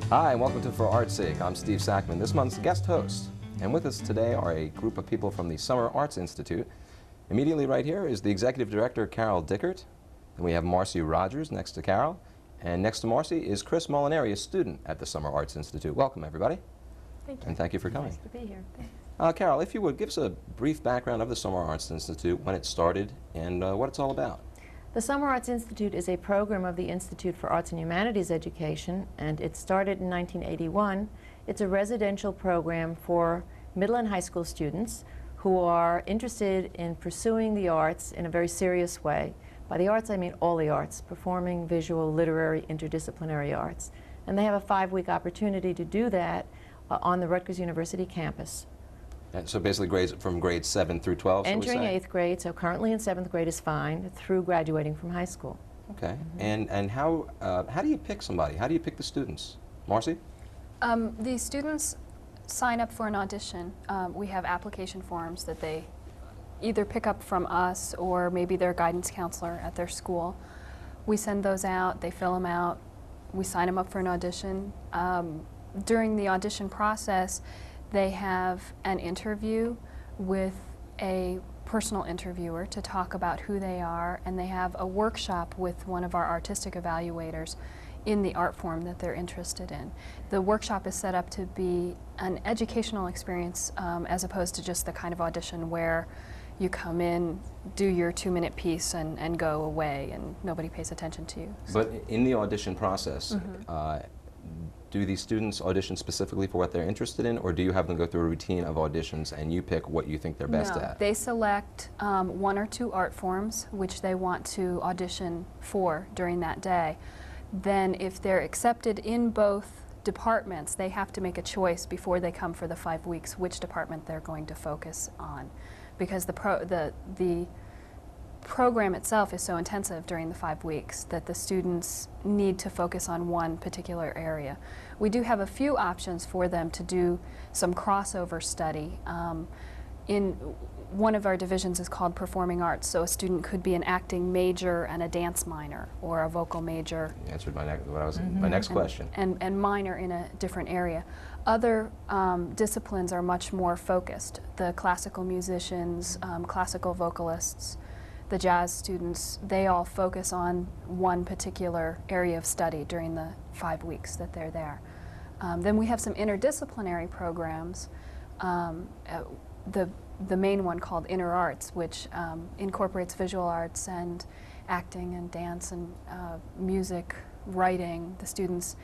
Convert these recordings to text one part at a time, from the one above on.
Hi, and welcome to For Art's Sake. I'm Steve Sackman, this month's guest host. And with us today are a group of people from the Summer Arts Institute. Immediately right here is the Executive Director, Carol Dickert. And we have Marcy Rogers next to Carol. And next to Marcy is Chris Molinari, a student at the Summer Arts Institute. Welcome, everybody. Thank you. And thank you for coming. Nice to be here. Carol, if you would, give us a brief background of the Summer Arts Institute, when it started, and what it's all about. The Summer Arts Institute is a program of the Institute for Arts and Humanities Education, and it started in 1981. It's a residential program for middle and high school students who are interested in pursuing the arts in a very serious way. By the arts, I mean all the arts: performing, visual, literary, interdisciplinary arts. And they have a 5-week opportunity to do that on the Rutgers University campus. And so basically grades from grades 7 through 12, shall we say? Entering 8th grade, so currently in 7th grade is fine, through graduating from high school. Okay. And how do you pick somebody? How do you pick the students? Marcy? The students sign up for an audition. We have application forms that they either pick up from us or maybe their guidance counselor at their school. We send those out, they fill them out, we sign them up for an audition. During the audition process, they have an interview with a personal interviewer to talk about who they are, and they have a workshop with one of our artistic evaluators in the art form that they're interested in. The workshop is set up to be an educational experience as opposed to just the kind of audition where you come in, do your 2-minute piece and go away and nobody pays attention to you. But in the audition process, do these students audition specifically for what they're interested in, or do you have them go through a routine of auditions and you pick what you think they're best No, at? they select 1 or 2 art forms which they want to audition for during that day. Then if they're accepted in both departments, they have to make a choice before they come for the 5 weeks which department they're going to focus on, because the program itself is so intensive during the 5 weeks that the students need to focus on one particular area. We do have a few options for them to do some crossover study. In one of our divisions is called Performing Arts, so a student could be an acting major and a dance minor, or a vocal major. You answered my next question. And minor in a different area. Other disciplines are much more focused. The classical musicians, classical vocalists, the jazz students, they all focus on one particular area of study during the 5 weeks that they're there. Then we have some interdisciplinary programs. The main one called Inner Arts, which incorporates visual arts and acting and dance and music, writing. The students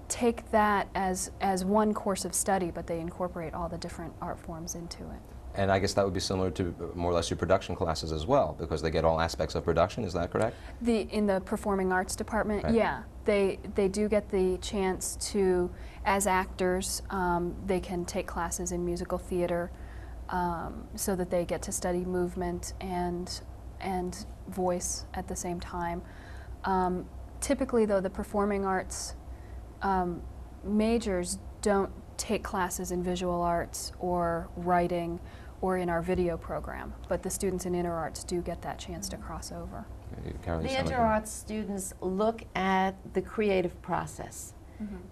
take that as one course of study, but they incorporate all the different art forms into it. And I guess that would be similar to more or less your production classes as well, because they get all aspects of production, is that correct? In the Performing Arts department, right. Yeah. They do get the chance to, as actors, they can take classes in musical theater so that they get to study movement and voice at the same time. Typically, though, the Performing Arts majors don't take classes in visual arts or writing or in our video program, but the students in Inner Arts do get that chance to cross over. The Inner Arts students look at the creative process.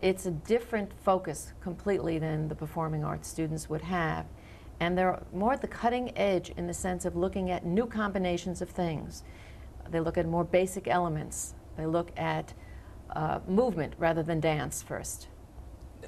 It's a different focus completely than the Performing Arts students would have, and they're more at the cutting edge in the sense of looking at new combinations of things. They look at more basic elements. They look at movement rather than dance first.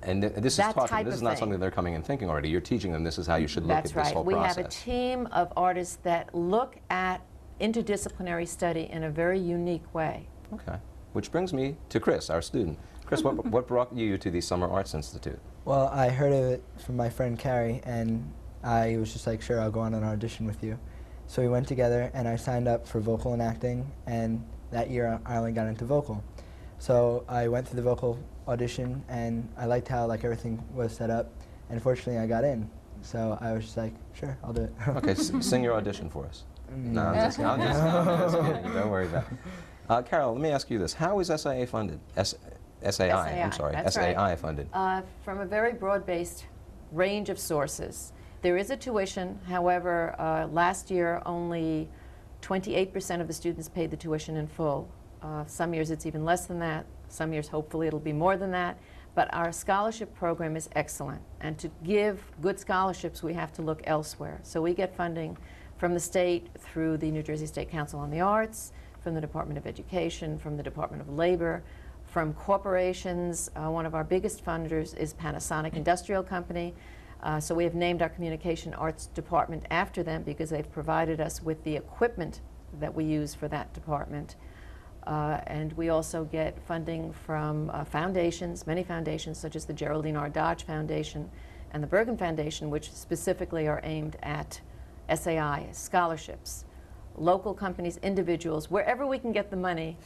And this is taught them. This is not something they're coming and thinking already. You're teaching them this is how you should look at this whole process. We have a team of artists that look at interdisciplinary study in a very unique way. Okay. Which brings me to Chris, our student. Chris, what brought you to the Summer Arts Institute? Well, I heard of it from my friend Carrie, and I was just like, sure, I'll go on an audition with you. So we went together, and I signed up for vocal and acting, and that year I only got into vocal. So I went through the vocal audition, and I liked how everything was set up, and fortunately I got in. So I was just like, sure, I'll do it. Okay, sing your audition for us. No, I'm just kidding. Don't worry about it. Carol, let me ask you this. How is SIA funded? SAI, I'm sorry, SAI funded? From a very broad-based range of sources. There is a tuition, however, last year only 28% of the students paid the tuition in full. Some years it's even less than that. Some years hopefully it'll be more than that. But our scholarship program is excellent, and to give good scholarships we have to look elsewhere. So we get funding from the state through the New Jersey State Council on the Arts, from the Department of Education, from the Department of Labor, from corporations. One of our biggest funders is Panasonic Industrial Company. So we have named our Communication Arts Department after them because they've provided us with the equipment that we use for that department. And we also get funding from foundations, many foundations, such as the Geraldine R. Dodge Foundation and the Bergen Foundation, which specifically are aimed at SAI, scholarships. Local companies, individuals, wherever we can get the money,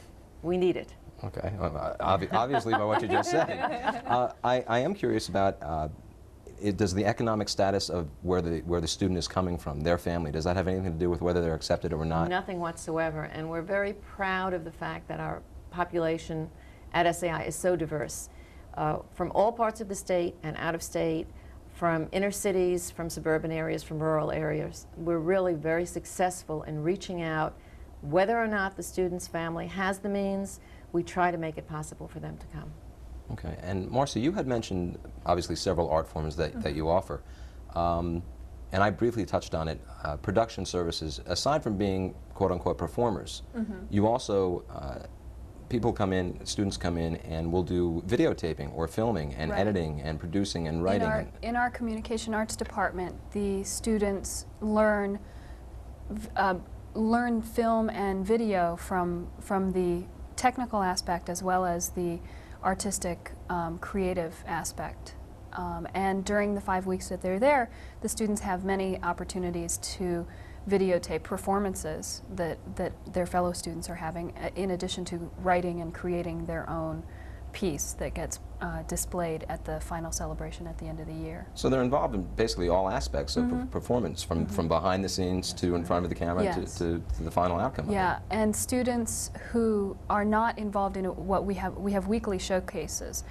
we need it. Okay, obviously by what you just said. I am curious about, does the economic status of where the student is coming from, their family, does that have anything to do with whether they're accepted or not? Nothing whatsoever, and we're very proud of the fact that our population at SAI is so diverse. From all parts of the state and out of state, from inner cities, from suburban areas, from rural areas. We're really very successful in reaching out. Whether or not the student's family has the means, we try to make it possible for them to come. Okay, and Marcy, you had mentioned obviously several art forms that you offer, and I briefly touched on it. Production services, aside from being quote-unquote performers, you also, students come in and will do videotaping or filming and editing and producing and writing. In our Communication Arts Department, the students learn film and video from the technical aspect as well as the artistic, creative aspect. And during the 5 weeks that they're there, the students have many opportunities to videotape performances that their fellow students are having, in addition to writing and creating their own piece that gets displayed at the final celebration at the end of the year. So they're involved in basically all aspects of performance, from behind the scenes to in front of the camera to the final outcome. Yeah, and students who are not involved in what we have weekly showcases.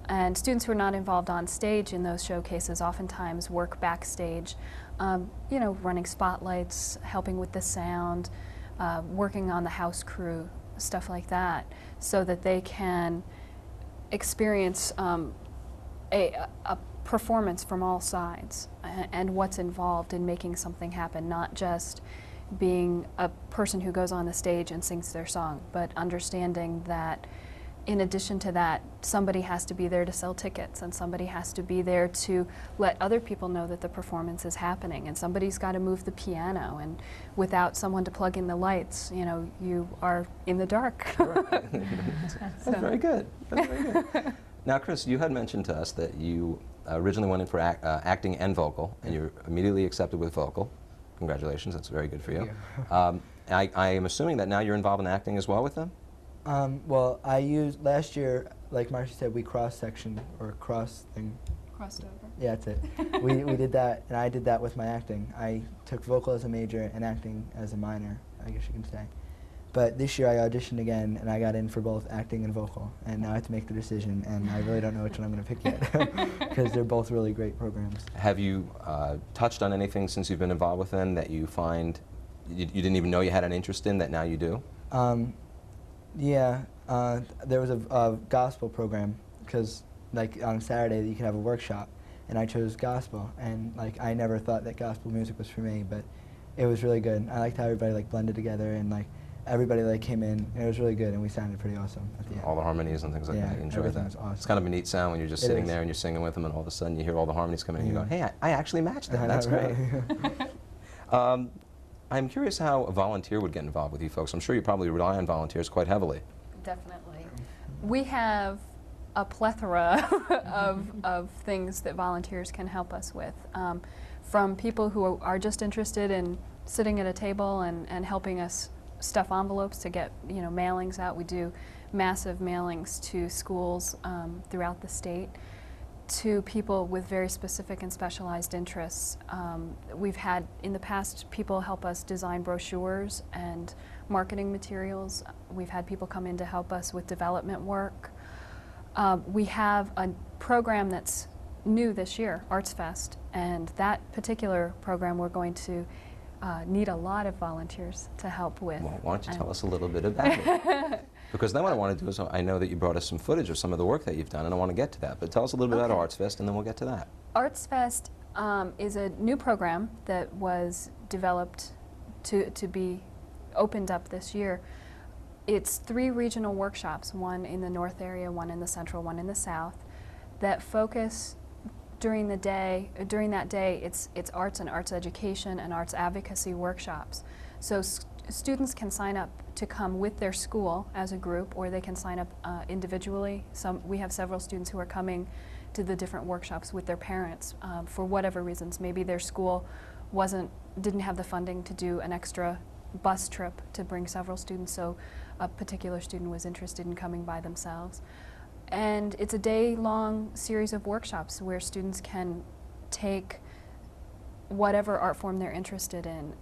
And students who are not involved on stage in those showcases oftentimes work backstage, you know, running spotlights, helping with the sound, working on the house crew, stuff like that, so that they can experience a performance from all sides and what's involved in making something happen, not just being a person who goes on the stage and sings their song, but understanding that in addition to that, somebody has to be there to sell tickets, and somebody has to be there to let other people know that the performance is happening, and somebody's got to move the piano, and without someone to plug in the lights, you know, you are in the dark. That's very good. That's very good. Now, Chris, you had mentioned to us that you originally went in for acting and vocal, and you're immediately accepted with vocal. Congratulations, that's very good for you. I am assuming that now you're involved in acting as well with them? Well, I used, last year, like Marcy said, we cross-sectioned, or crossed over. Yeah, that's it. we did that, and I did that with my acting. I took vocal as a major and acting as a minor, I guess you can say. But this year I auditioned again, and I got in for both acting and vocal, and now I have to make the decision, and I really don't know which one I'm going to pick yet, because they're both really great programs. Have you touched on anything since you've been involved with them that you find you didn't even know you had an interest in that now you do? Yeah, there was a gospel program, because like on Saturday you could have a workshop, and I chose gospel, and like I never thought that gospel music was for me, but it was really good. I liked how everybody like blended together, and like everybody like came in, and it was really good, and we sounded pretty awesome at the end. All the harmonies and things like that. You enjoyed that. Was awesome. It's kind of a neat sound when you're just sitting there and you're singing with them, and all of a sudden you hear all the harmonies coming in, and you go, hey, I actually matched that. That's great. I'm curious how a volunteer would get involved with you folks. I'm sure you probably rely on volunteers quite heavily. Definitely. We have a plethora of things that volunteers can help us with, from people who are just interested in sitting at a table and helping us stuff envelopes to get, you know, mailings out. We do massive mailings to schools throughout the state, to people with very specific and specialized interests. We've had in the past people help us design brochures and marketing materials. We've had people come in to help us with development work. We have a program that's new this year, Arts Fest, and that particular program we're going to need a lot of volunteers to help with. Well, why don't you tell us a little bit about it? Because then what I want to do is, I know that you brought us some footage of some of the work that you've done, and I want to get to that. But tell us a little bit about Okay. Arts Fest, and then we'll get to that. Arts Fest is a new program that was developed to be opened up this year. It's 3 regional workshops, one in the north area, one in the central, one in the south, that focus during that day, it's arts and arts education and arts advocacy workshops. So students can sign up to come with their school as a group, or they can sign up individually. We have several students who are coming to the different workshops with their parents for whatever reasons. Maybe their school didn't have the funding to do an extra bus trip to bring several students, so a particular student was interested in coming by themselves. And it's a day-long series of workshops where students can take whatever art form they're interested in.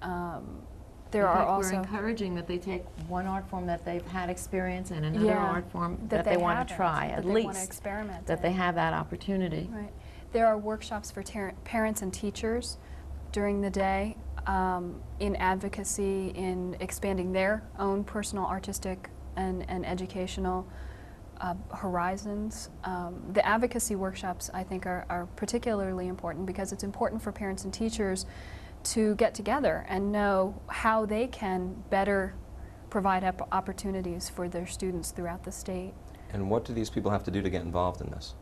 There are also we're encouraging that they take one art form that they've had experience in, another art form that they want to haven't, try, that at they want to least experiment that in. they have that opportunity. Right. There are workshops for parents and teachers during the day in advocacy, in expanding their own personal artistic and educational horizons. The advocacy workshops, I think, are particularly important because it's important for parents and teachers to get together and know how they can better provide opportunities for their students throughout the state. And what do these people have to do to get involved in this?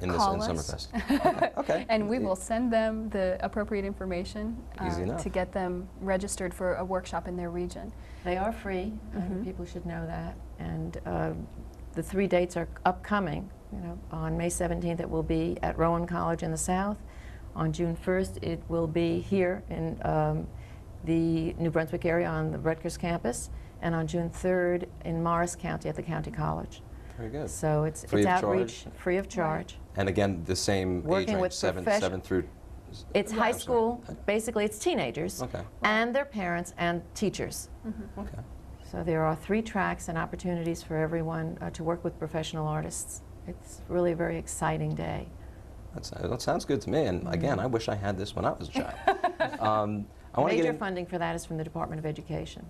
In Call us. Summerfest? Okay. And we will send them the appropriate information Easy enough. to get them registered for a workshop in their region. They are free, and people should know that. And the 3 dates are upcoming. You know, on May 17th, it will be at Rowan College in the South. On June 1st, it will be here in the New Brunswick area on the Rutgers campus, and on June 3rd in Morris County at the County College. Very good. So it's Free of outreach, charge? free of charge. And again, the same age Working range, with 7 through... It's Yeah, high I'm sorry. school, basically it's teenagers, Okay. and their parents and teachers. Okay. So there are 3 tracks and opportunities for everyone to work with professional artists. It's really a very exciting day. That sounds good to me. And again, I wish I had this when I was a child. I want to Major get in, funding for that is from the Department of Education.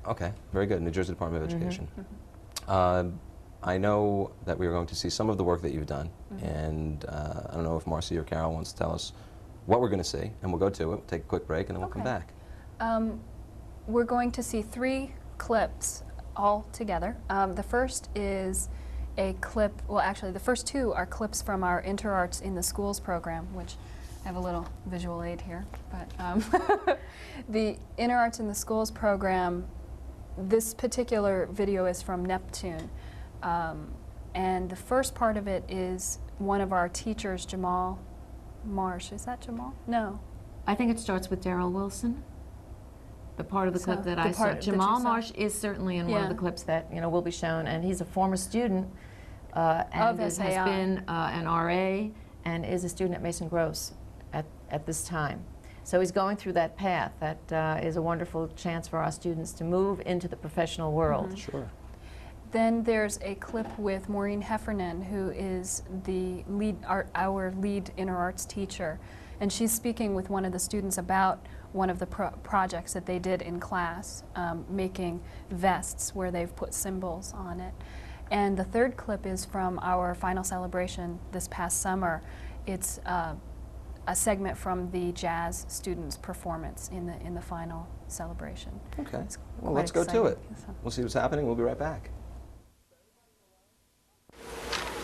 Okay, very good. New Jersey Department of Education. I know that we are going to see some of the work that you've done, and I don't know if Marcy or Carol wants to tell us what we're going to see, and we'll go to it. We'll take a quick break, and then we'll come back. We're going to see 3 clips all together. The first is a clip, well actually the first 2 are clips from our InterArts in the Schools program, which I have a little visual aid here. But the InterArts in the Schools program, this particular video is from Neptune. And the first part of it is one of our teachers, Jamal Marsh. Is that Jamal? No. I think it starts with Daryl Wilson. The part of the clip that I saw. Jamal Marsh is certainly in one of the clips that will be shown, and he's a former student and has been an RA and is a student at Mason Gross at this time. So he's going through that path. That is a wonderful chance for our students to move into the professional world. Sure. Then there's a clip with Maureen Heffernan, who is the our lead InterArts teacher, and she's speaking with one of the students about one of the projects that they did in class, making vests where they've put symbols on it. And the third clip is from our final celebration this past summer. It's a segment from the jazz students' performance in the final celebration. Okay. It's Well, quite let's go to it. exciting. We'll see what's happening. We'll be right back.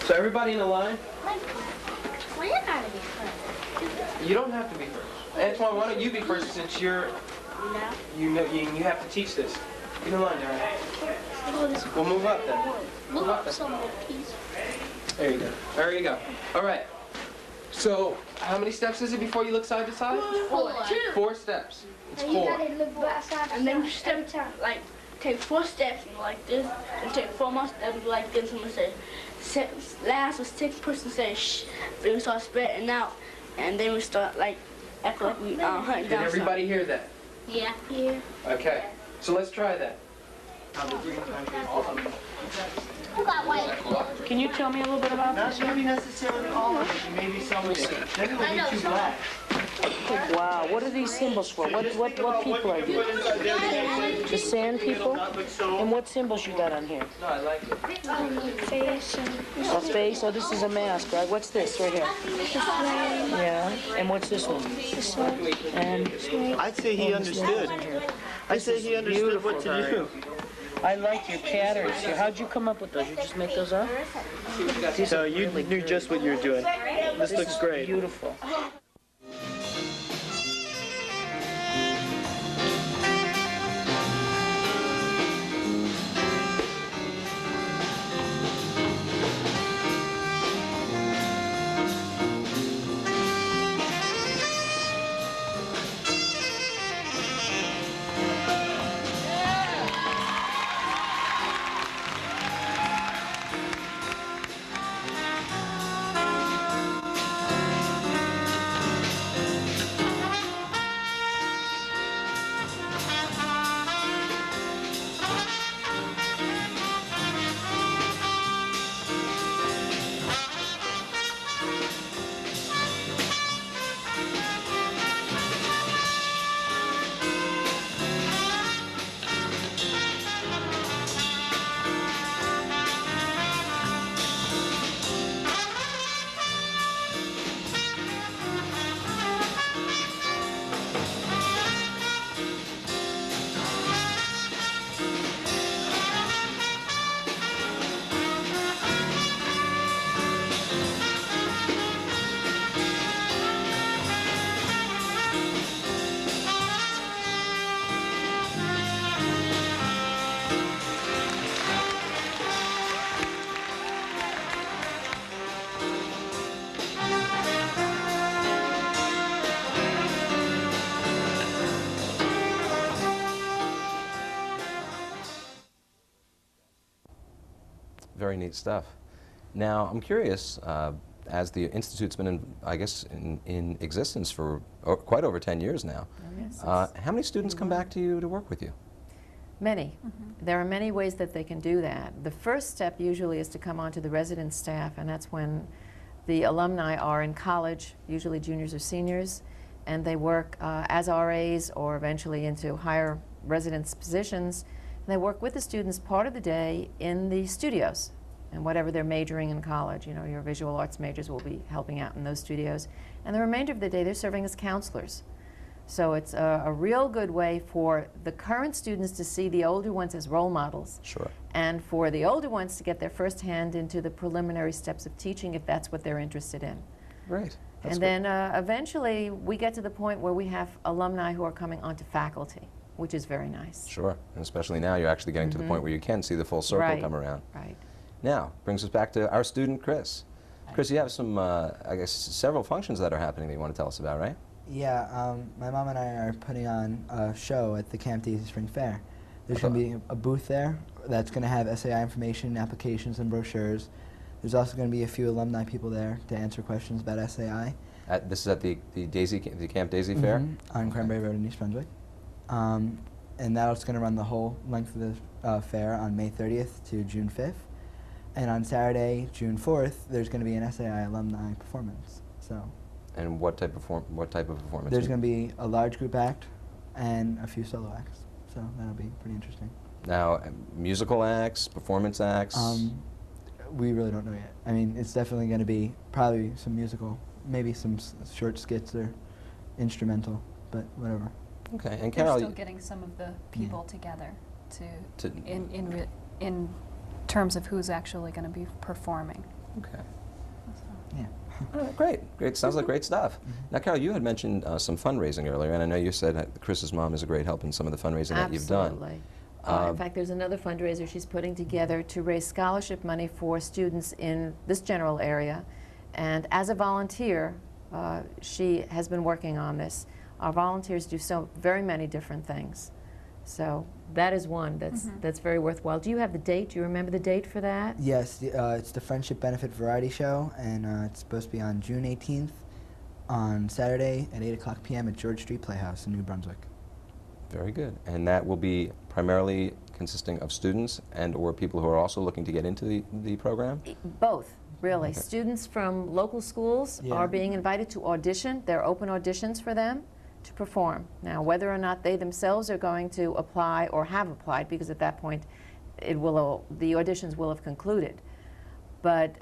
So everybody in a line? Well, you gotta be first. You don't have to be first. Antoine, why don't you be first since you have to teach this. Get in line, Darren. We'll move up then. Move up some more, please. There you go. There you go. All right. So, how many steps is it before you look side to side? 4 steps. It's And you 4. gotta look back side and then step like take 4 steps like this and take 4 more steps like this. And we say, last was 6th person say shh. Then we start spreading out, and then we start like act like we hunting Did down everybody hear that? something. Yeah. Yeah. Okay. So let's try that. Who got white? Can you tell me a little bit about this? Not maybe necessarily all of it. Maybe some of it. Then it will be too black. Wow, what are these symbols for? What people are these? The sand people? And what symbols you got on here? No, I like it. Face A face? Oh, this is a mask, right? What's this right here? Yeah. And what's this one? And I'd say he understood. I'd say he understood what to do. I like your patterns here. How'd you come up with those? You just make those up? So you knew just what you were doing. This looks great. Beautiful. Very neat stuff. Now, I'm curious, as the Institute's been, I guess, in existence for quite over 10 years now, Yes. how many students come back to you to work with you? Many. There are many ways that they can do that. The first step usually is to come onto the resident staff, and that's when the alumni are in college, usually juniors or seniors, and they work as RAs or eventually into higher residence positions. And they work with the students part of the day in the studios and whatever they're majoring in college. You know, your visual arts majors will be helping out in those studios. And the remainder of the day they're serving as counselors. So it's a real good way for the current students to see the older ones as role models. Sure. And for the older ones to get their first hand into the preliminary steps of teaching if that's what they're interested in. Great. That's And then eventually we get to the point where we have alumni who are coming onto faculty, which is very nice. Sure, and especially now you're actually getting to the point where you can see the full circle Right. come around. Right. Now, brings us back to our student, Chris. Chris, you have some, I guess, several functions that are happening that you want to tell us about, right? Yeah, my mom and I are putting on a show at the Camp Daisy Spring Fair. There's going to be a booth there that's going to have SAI information, applications, and brochures. There's also going to be a few alumni people there to answer questions about SAI. This is at the Camp Daisy Fair? On Cranberry Road in East Brunswick. And that's going to run the whole length of the fair on May 30th to June 5th. And on Saturday, June 4th, there's going to be an SAI alumni performance. So. And what type of performance? There's going to be a large group act and a few solo acts. So that'll be pretty interesting. Now, musical acts, performance acts? We really don't know yet. I mean, it's definitely going to be probably some musical, maybe some short skits or instrumental, but whatever. Okay, and They're Carol, still getting some of the people together in terms of who's actually going to be performing. okay. Yeah. Great. Sounds like great stuff. Now, Carol, you had mentioned some fundraising earlier, and I know you said that Chris's mom is a great help in some of the fundraising that you've done. Absolutely. In fact, there's another fundraiser she's putting together to raise scholarship money for students in this general area. And as a volunteer, she has been working on this. Our volunteers do so very many different things. So that is one that's very worthwhile. Do you have the date? Do you remember the date for that? Yes, it's the Friendship Benefit Variety Show, and it's supposed to be on June 18th on Saturday at 8 o'clock p.m. at George Street Playhouse in New Brunswick. Very good. And that will be primarily consisting of students and or people who are also looking to get into the program? Both. really. Okay. Students from local schools Yeah. are being invited to audition. There are open auditions for them to perform. Now, whether or not they themselves are going to apply or have applied, because at that point the auditions will have concluded. But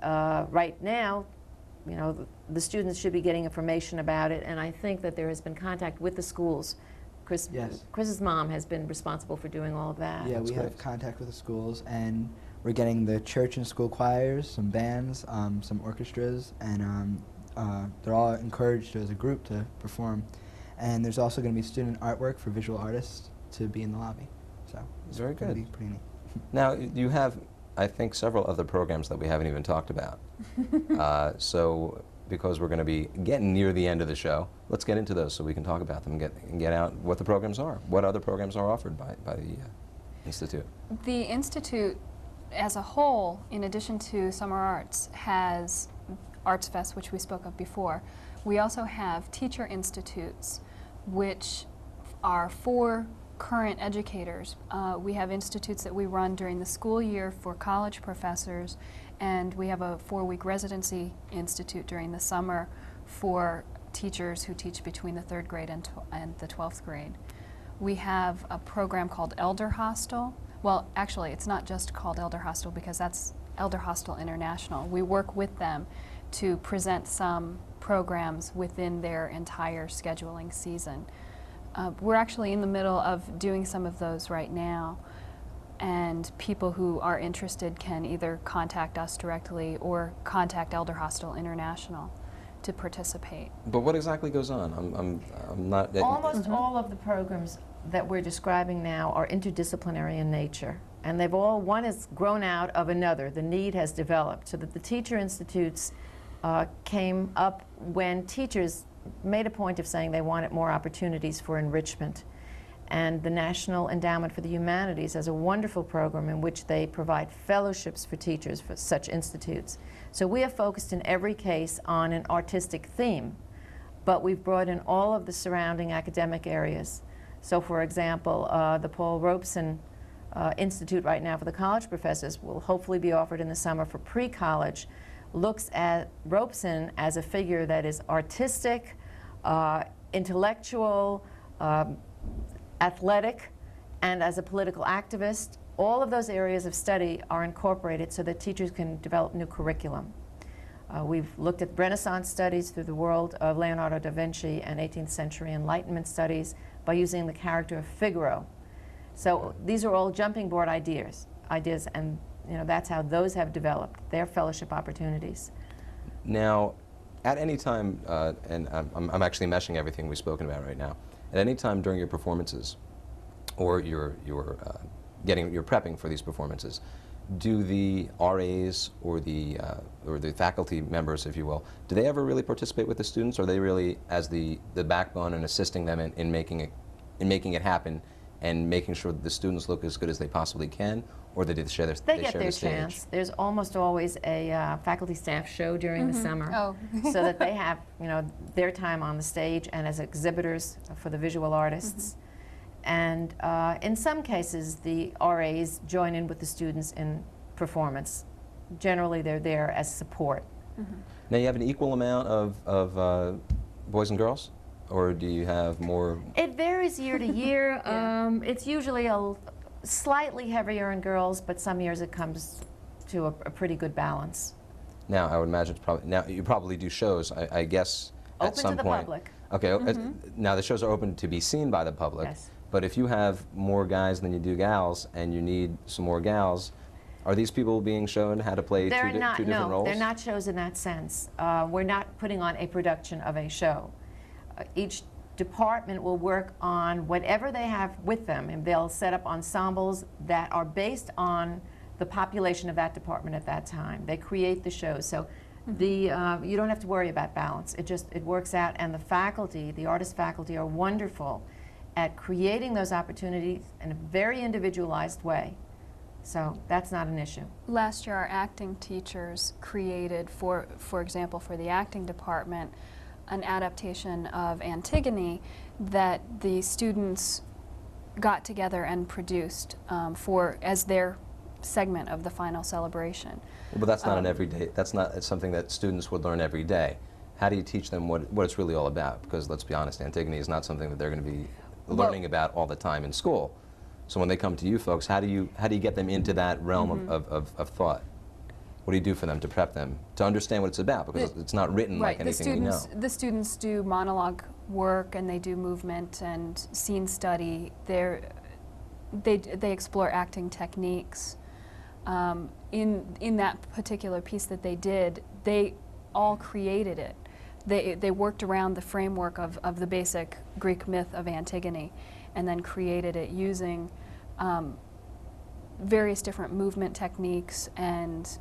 right now, you know, the students should be getting information about it, and I think that there has been contact with the schools. Yes. Chris's mom has been responsible for doing all of that. Yeah, That's we have great. contact with the schools, and we're getting the church and school choirs, some bands, some orchestras, and they're all encouraged as a group to perform. And there's also going to be student artwork for visual artists to be in the lobby. So it's Very going to good. be pretty neat. Now, you have, I think, several other programs that we haven't even talked about. So, because we're going to be getting near the end of the show, let's get into those so we can talk about them and get out what the programs are. What other programs are offered by the Institute? The Institute as a whole, in addition to Summer Arts, has Arts Fest, which we spoke of before. We also have teacher institutes, which are for current educators. We have institutes that we run during the school year for college professors, and we have a 4-week residency institute during the summer for teachers who teach between the 3rd grade and the 12th grade. We have a program called Elder Hostel. Well, actually, it's not just called Elder Hostel because that's Elder Hostel International. We work with them to present some programs within their entire scheduling season. We're actually in the middle of doing some of those right now, and people who are interested can either contact us directly or contact Elder Hostel International to participate. But what exactly goes on? I'm not... Almost all of the programs that we're describing now are interdisciplinary in nature, and they've all, one has grown out of another. The need has developed, so that the teacher institutes came up when teachers made a point of saying they wanted more opportunities for enrichment. And the National Endowment for the Humanities has a wonderful program in which they provide fellowships for teachers for such institutes. So we have focused in every case on an artistic theme, but we've brought in all of the surrounding academic areas. So for example, the Paul Robeson Institute right now for the college professors will hopefully be offered in the summer for pre-college, looks at Robeson as a figure that is artistic, intellectual, athletic, and as a political activist. All of those areas of study are incorporated so that teachers can develop new curriculum. We've looked at Renaissance studies through the world of Leonardo da Vinci and 18th century Enlightenment studies by using the character of Figaro. So these are all jumping board ideas, and you know, that's how those have developed, their fellowship opportunities. Now, at any time, and I'm actually meshing everything we've spoken about right now, at any time during your performances, or you're prepping for these performances, do the RAs or the faculty members, if you will, do they ever really participate with the students, or are they really as the backbone and assisting them in making it happen and making sure that the students look as good as they possibly can, or they share their They get share their the stage? chance. There's almost always a faculty staff show during the summer, Oh. so that they have, you know, their time on the stage and as exhibitors for the visual artists. And in some cases, the RAs join in with the students in performance. Generally, they're there as support. Now, you have an equal amount of boys and girls, or do you have more? It varies year to year. It's usually slightly heavier in girls, but some years it comes to a pretty good balance. Now, I would imagine it's probably, now you probably do shows, I guess, at Open some to the point. public. Okay, now the shows are open to be seen by the public. Yes. But if you have more guys than you do gals, and you need some more gals, are these people being shown how to play two different roles? They're not shows in that sense. We're not putting on a production of a show. Each department will work on whatever they have with them, and they'll set up ensembles that are based on the population of that department at that time. They create the shows, so you don't have to worry about balance. It works out, and the faculty, the artist faculty, are wonderful at creating those opportunities in a very individualized way. So that's not an issue. Last year, our acting teachers created, for example, for the acting department, an adaptation of Antigone that the students got together and produced as their segment of the final celebration. But that's not an everyday, that's not something that students would learn every day. How do you teach them what it's really all about? Because let's be honest, Antigone is not something that they're going to be learning about all the time in school. So when they come to you folks, how do you get them into that realm of thought? What do you do for them to prep them to understand what it's about? Because it's not written like anything we know. The students do monologue work, and they do movement and scene study. They explore acting techniques. In that particular piece that they did, they all created it. They worked around the framework of the basic Greek myth of Antigone, and then created it using various different movement techniques and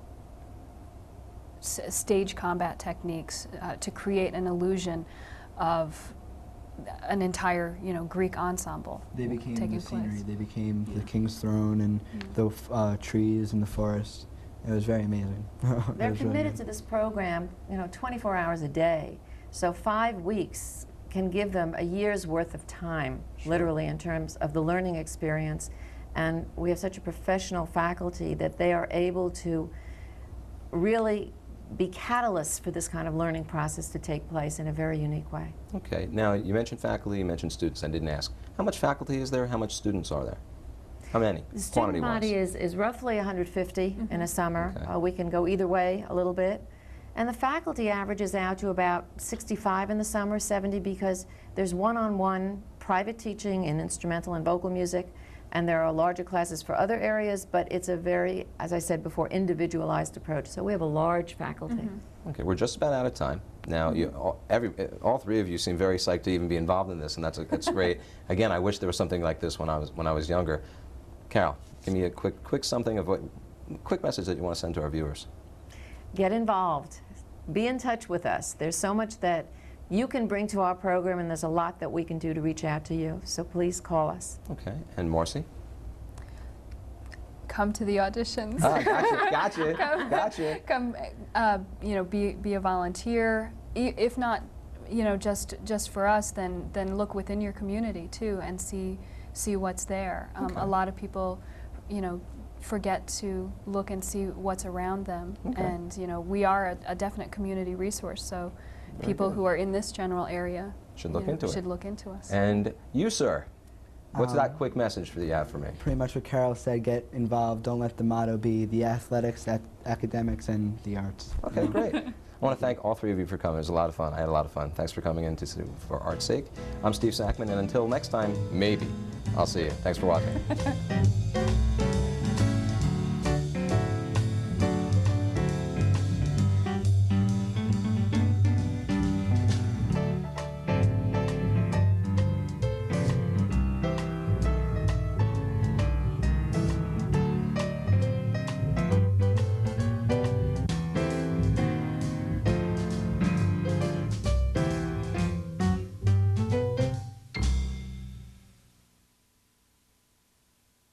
stage combat techniques to create an illusion of an entire, Greek ensemble. They became taking the scenery. place. They became the King's Throne and the trees and the forest. It was very amazing. They're committed to this program, 24 hours a day. So 5 weeks can give them a year's worth of time, literally, in terms of the learning experience. And we have such a professional faculty that they are able to really be catalysts for this kind of learning process to take place in a very unique way. Okay, now you mentioned faculty, you mentioned students. I didn't ask. How much faculty is there? How much students are there? How many? The student body is roughly 150 in a summer. Okay. We can go either way a little bit. And the faculty averages out to about 65 in the summer, 70, because there's one-on-one private teaching in instrumental and vocal music, and there are larger classes for other areas, but it's a very, as I said before, individualized approach. So we have a large faculty. Okay, we're just about out of time. Now, all three of you seem very psyched to even be involved in this, and that's great. Again, I wish there was something like this when I was younger. Carol, give me a quick something of quick message that you want to send to our viewers. Get involved. Be in touch with us. There's so much that you can bring to our program, and there's a lot that we can do to reach out to you. So please call us. Okay, and Marcy? Come to the auditions. Ah, gotcha. Come, be a volunteer. If not, just for us, then look within your community too and see what's there. Okay. A lot of people, forget to look and see what's around them. Okay. And we are a definite community resource. So people who are in this general area Should look into it. Should look into us. And you, sir, what's that quick message that you have for me? Pretty much what Carol said, get involved. Don't let the motto be the athletics, academics, and the arts. Okay, great. I want to thank all three of you for coming. It was a lot of fun. I had a lot of fun. Thanks for coming in for art's sake. I'm Steve Sackman, and until next time, maybe, I'll see you. Thanks for watching.